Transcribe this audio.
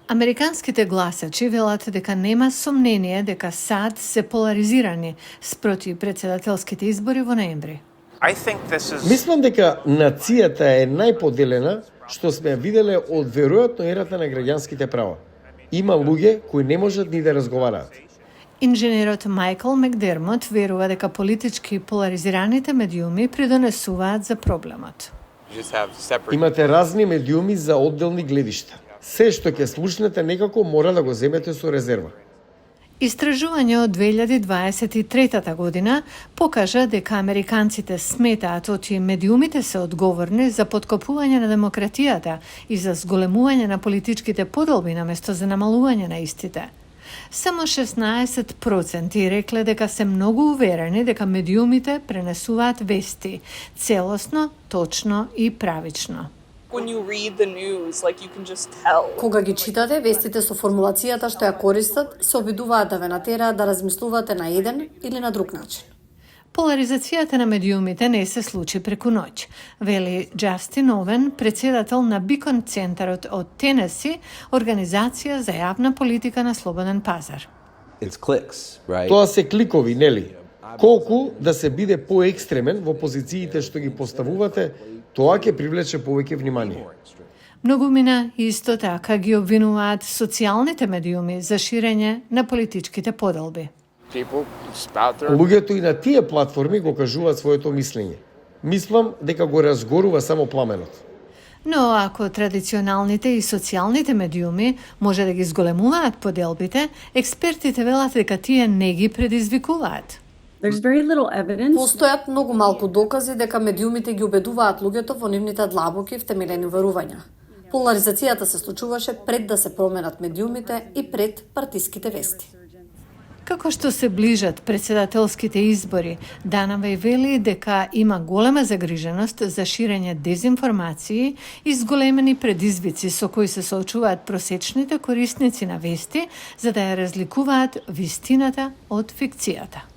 Американските гласачи велат дека нема сомнение дека САД се поларизирани спроти председателските избори во ноември. Мислам дека нацијата е најподелена што сме ја виделе од веројатно ерата на граѓанските права. Има луѓе кои не можат ни да разговараат. Инженерот Майкл Макдермот верува дека политички поларизираните медиуми придонесуваат за проблемот. Имате разни медиуми за одделни гледишта. Се што ќе слушнете некако мора да го земете со резерва. Истражување од 2023 година покажа дека американците сметаат оти медиумите се одговорни за подкопување на демократијата и за зголемување на политичките поделби наместо за намалување на истите. Само 16% рекле дека се многу уверени дека медиумите пренесуваат вести целосно, точно и правично. Кога ги читате, вестите со формулацијата што ја користат, се обидуваат да ве натераат да размислувате на еден или на друг начин. Поларизацијата на медиумите не се случи преку ноќ, вели Джастин Овен, председател на Бикон центарот од Тенеси, организација за јавна политика на слободен пазар. Тоа се кликови, нели? Колку да се биде поекстремен во позициите што ги поставувате, тоа ќе привлече повеќе внимание. Многумина исто така ги обвинуваат социјалните медиуми за ширење на политичките поделби. Луѓето и на тие платформи го кажуваат своето мислење. Мислам дека го разгорува само пламенот. Но ако традиционалните и социјалните медиуми може да ги зголемуваат поделбите, експертите велат дека тие не ги предизвикуваат. Постојат многу малку докази дека медиумите ги убедуваат луѓето во нивните длабоки втемелени верувања. Поларизацијата се случуваше пред да се променат медиумите и пред партиските вести. Како што се ближат председателските избори, Данавај вели дека има голема загриженост за ширење дезинформации и зголемени предизвици со кои се соочуваат просечните корисници на вести, за да ја разликуваат вистината од фикцијата.